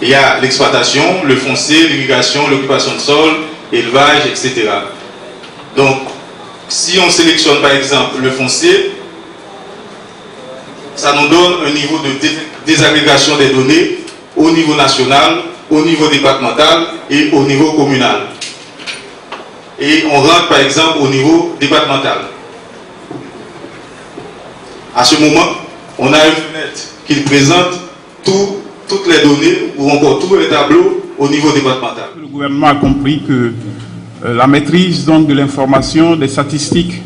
Il y a l'exploitation, le foncier, l'irrigation, l'occupation de sol, élevage, etc. Donc, si on sélectionne par exemple le foncier, ça nous donne un niveau de désagrégation des données au niveau national, au niveau départemental et au niveau communal. Et on rentre par exemple au niveau départemental. À ce moment, on a une fenêtre qui présente toutes les données ou encore tous les tableaux au niveau départemental. Le gouvernement a compris que la maîtrise donc, de l'information, des statistiques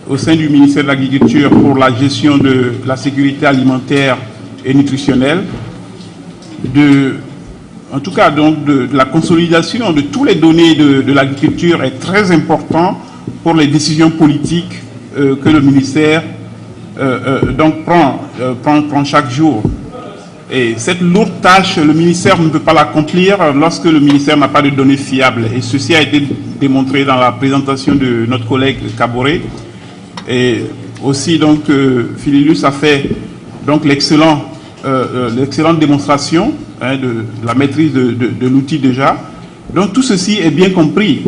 au sein du ministère de l'Agriculture pour la gestion de la sécurité alimentaire et nutritionnelle, en tout cas donc de la consolidation de toutes les données de l'agriculture est très important pour les décisions politiques que le ministère donc prend chaque jour. Et cette lourde tâche, le ministère ne peut pas l'accomplir lorsque le ministère n'a pas de données fiables. Et ceci a été démontré dans la présentation de notre collègue Kaboré. Et aussi, donc, Phililus a fait donc l'excellente démonstration de la maîtrise de l'outil déjà. Donc, tout ceci est bien compris.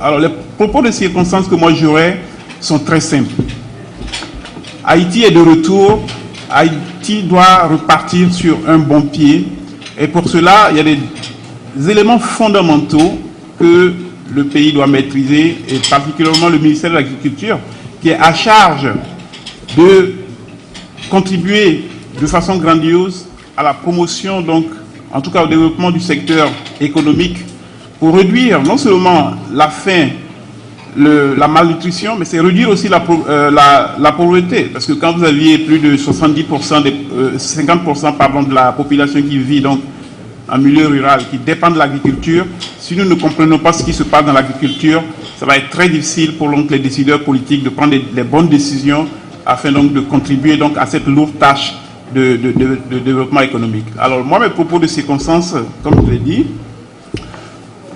Alors, les propos de circonstances que moi j'aurais sont très simples. Haïti est de retour. Haïti doit repartir sur un bon pied. Et pour cela, il y a des éléments fondamentaux que le pays doit maîtriser, et particulièrement le ministère de l'Agriculture, qui est à charge de contribuer de façon grandiose à la promotion, donc, en tout cas au développement du secteur économique, pour réduire non seulement la faim, la malnutrition, mais c'est réduire aussi la pauvreté. Parce que quand vous aviez plus de 70%, 50% pardon, de la population qui vit donc en milieu rural, qui dépend de l'agriculture, si nous ne comprenons pas ce qui se passe dans l'agriculture, ça va être très difficile pour donc, les décideurs politiques de prendre les bonnes décisions afin donc, de contribuer donc, à cette lourde tâche de développement économique. Alors moi, mes propos de circonstances, comme je l'ai dit,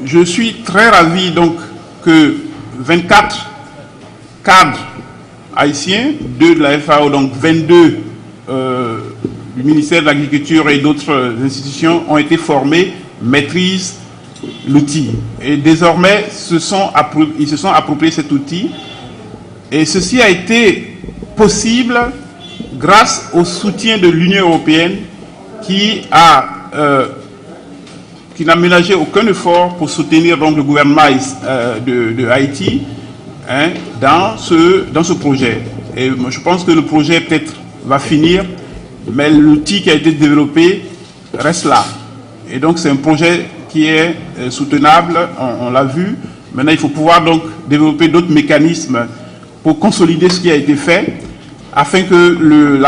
je suis très ravi donc que 24 cadres haïtiens, 2 de la FAO, donc 22 du ministère de l'Agriculture et d'autres institutions ont été formés, maîtrisent l'outil. Et désormais, ils se sont appropriés cet outil. Et ceci a été possible grâce au soutien de l'Union européenne qui n'a ménagé aucun effort pour soutenir donc, le gouvernement de Haïti dans ce projet. Et je pense que le projet peut-être va finir, mais l'outil qui a été développé reste là. Et donc c'est un projet qui est soutenable, on l'a vu. Maintenant, il faut pouvoir donc développer d'autres mécanismes pour consolider ce qui a été fait, afin que le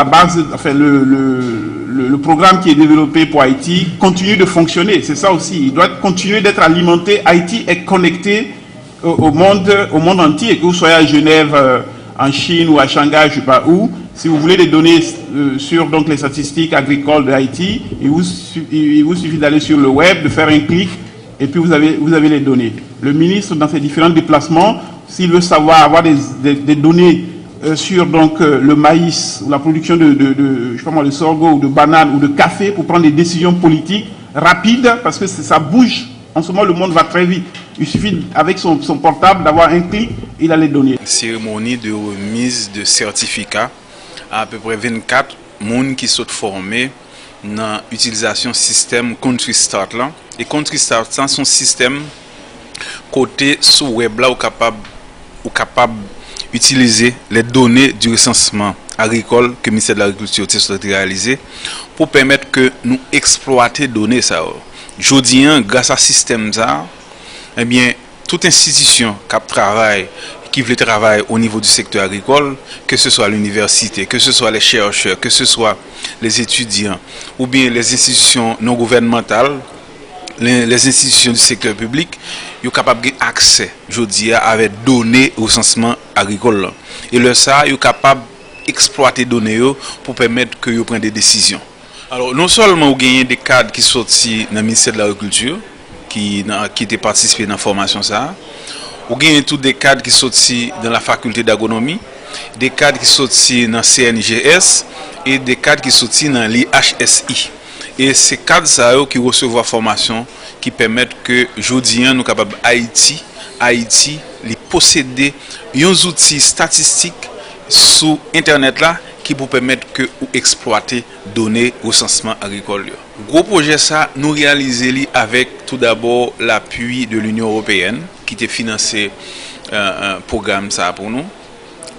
programme qui est développé pour Haïti continue de fonctionner. C'est ça aussi. Il doit continuer d'être alimenté. Haïti est connecté au monde entier. Que vous soyez à Genève, en Chine ou à Shanghai, je ne sais pas où. Si vous voulez des données sur donc, les statistiques agricoles de Haïti, il vous suffit d'aller sur le web, de faire un clic, et puis vous avez les données. Le ministre, dans ses différents déplacements, s'il veut avoir des données sur donc, le maïs, ou la production je sais pas moi, de sorgho, ou de bananes, ou de café, pour prendre des décisions politiques rapides, parce que ça bouge. En ce moment, le monde va très vite. Il suffit, avec son portable, d'avoir un clic, il a les données. Cérémonie de remise de certificats à peu près 24 personnes qui sont formés dans l'utilisation système Country Start. Là. Et Country Start, c'est un système côté sous web là, ou capable utiliser les données du recensement agricole que le ministère de l'Agriculture a réalisé pour permettre que nous exploiter données ça. Aujourd'hui, grâce à ce système ça, eh bien, toute institution qui veut travailler au niveau du secteur agricole, que ce soit l'université, que ce soit les chercheurs, que ce soit les étudiants, ou bien les institutions non gouvernementales, les institutions du secteur public, ils sont capables d'avoir accès aujourd'hui avec données au recensement agricole. Et le ça, ils sont capables d'exploiter les données pour permettre qu'ils prennent des décisions. Alors, non seulement vous gagnez des cadres qui sont sortis dans le ministère de l'Agriculture, qui étaient participés dans la formation, vous gagnez tous des cadres qui sont sortis dans la faculté d'agronomie, des cadres qui sont sortis dans le CNGS et des cadres qui sont sortis dans l'IHSI. et c'est cadre ça qui recevoir formation qui permettent que aujourd'hui nous capable Haïti les posséder des outils statistiques sur internet là qui pour permettre que ou exploiter données recensement agricole. Gros projet ça nous réaliser avec tout d'abord l'appui de l'Union européenne qui était financé un programme ça pour nous,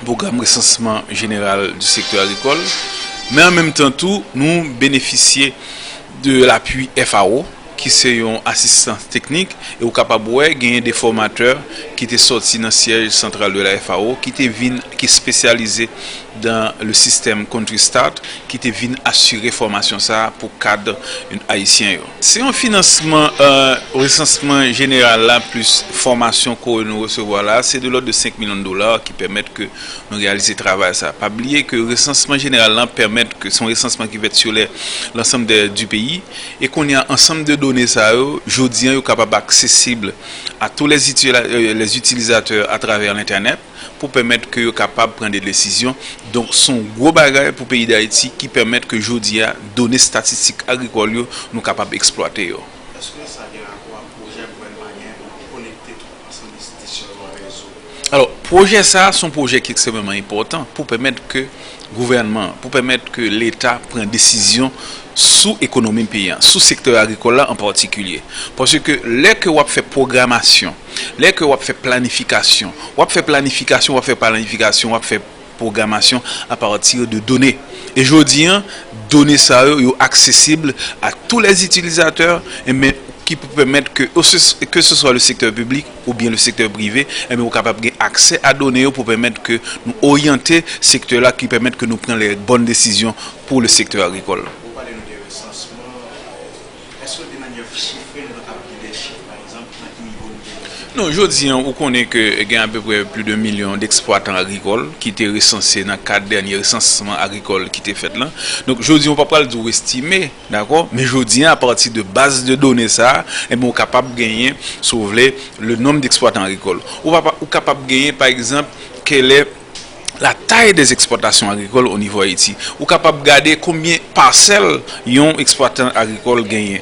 programme recensement général du secteur agricole, mais en même temps tout nous bénéficier de l'appui FAO qui c'est un assistant technique et au capable gagner des formateurs qui étaient sortis dans le siège central de la FAO qui est spécialisé dans le système Country Start qui était venu assurer formation ça pour cadre haïtien. C'est un financement recensement général là plus formation que nous recevons là, c'est de l'ordre de 5 millions de dollars qui permettent que nous réaliser travail ça. Pas oublier que le recensement général là permet que son recensement qui va être sur l'ensemble du pays et qu'on y a ensemble de données ça aujourd'hui est capable accessible à tous les utilisateurs à travers l'internet pour permettre que soient capables de prendre des décisions. Donc son gros bagage pour le pays d'Haïti qui permettent que aujourd'hui à données statistiques agricoles nous capables d'exploiter. Est-ce que ça a un rapport à projet gouvernemental pour connecter tout ensemble d'institutions dans le réseau? Alors projet ça son projet qui est extrêmement important pour permettre que gouvernement, pour permettre que l'État prenne décision sous économie paysan, sous secteur agricole là en particulier. Parce que les que on fait programmation, les que on fait planification, on fait programmation à partir de données. Et je dis, données ça sont accessibles à tous les utilisateurs mais qui peut permettre que ce soit le secteur public ou bien le secteur privé, mais on est capable d'avoir accès à données pour permettre que nous orienter ce secteur là qui permettent que nous prenions les bonnes décisions pour le secteur agricole. Est-ce que de manière chiffrée, nous avons des chiffres, par exemple, à quel niveau nous? Non, je dis, on connaît qu'il y a à peu près plus de 1 million d'exploitants agricoles qui étaient recensés dans le cadre dernier recensement agricole qui était fait là. Donc, je dis, on ne peut pas le estimer, d'accord? Mais je dis, à partir de base de données, ça, on est capable de gagner, sauver le nombre d'exploitants agricoles. On est capable de gagner, par exemple, quelle est la taille des exploitations agricoles au niveau Haïti, ou capable de garder combien de parcelles un exploitant agricole gagne.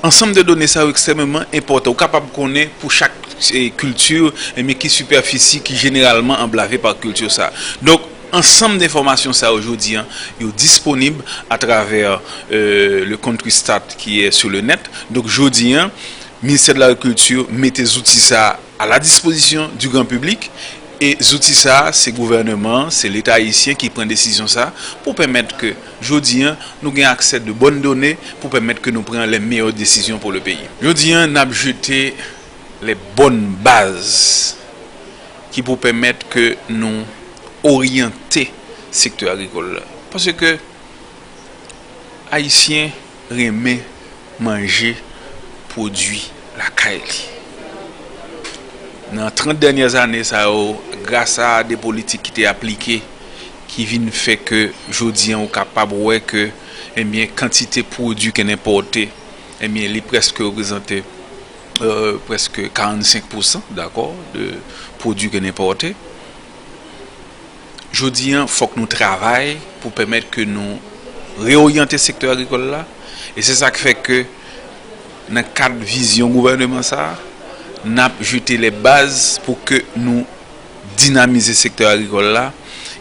Ensemble de données ça extrêmement important, ou capable de connaître pour chaque culture mais qui superficie qui généralement emblavée par culture ça. Donc ensemble d'informations ça aujourd'hui est disponible à travers le Country Start qui est sur le net. Donc aujourd'hui ministère de l'Agriculture met des outils ça à la disposition du grand public. Et les outils ça, c'est le gouvernement, c'est l'État haïtien qui prend décision ça pour permettre que, aujourd'hui, nous ayons accès de bonnes données pour permettre que nous prenions les meilleures décisions pour le pays. Aujourd'hui, nous avons jeté les bonnes bases qui pour permettre que nous orienter le secteur agricole. Parce que Haïtiens aiment manger produits la caille. Dans les 30 dernières années, ça grâce à des politiques qui étaient appliquées, qui viennent faire que aujourd'hui on est capable de que quantité de produits qui est importée, est presque représentée presque 45% d'accord de produits qui sont importés. Aujourd'hui, il faut que nous travaillions pour permettre que nous réorienter le secteur agricole là. Et c'est ça qui fait que dans le cadre de vision gouvernement ça, nous avons jeté les bases pour que nous dynamiser le secteur agricole là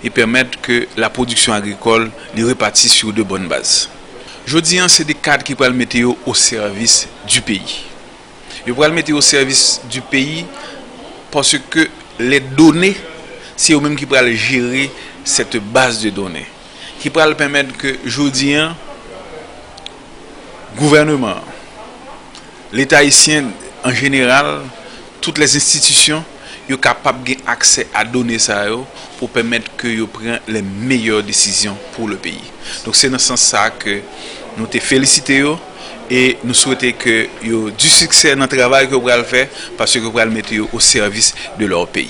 et permettre que la production agricole repartisse sur de bonnes bases. Je dis c'est des cadres qui peuvent le mettre au service du pays. Ils peuvent le mettre au service du pays parce que les données, c'est eux-mêmes qui peuvent gérer cette base de données. Qui peuvent permettre que, je dis, gouvernement, l'État haïtien en général, toutes les institutions, sont capables d'avoir accès à données ça pour permettre que ils prennent les meilleures décisions pour le pays. Donc c'est dans ce sens que nous te félicitons et nous souhaitons que vous ayez du succès dans le travail que vous allez faire parce que vous allez mettre au service de leur pays.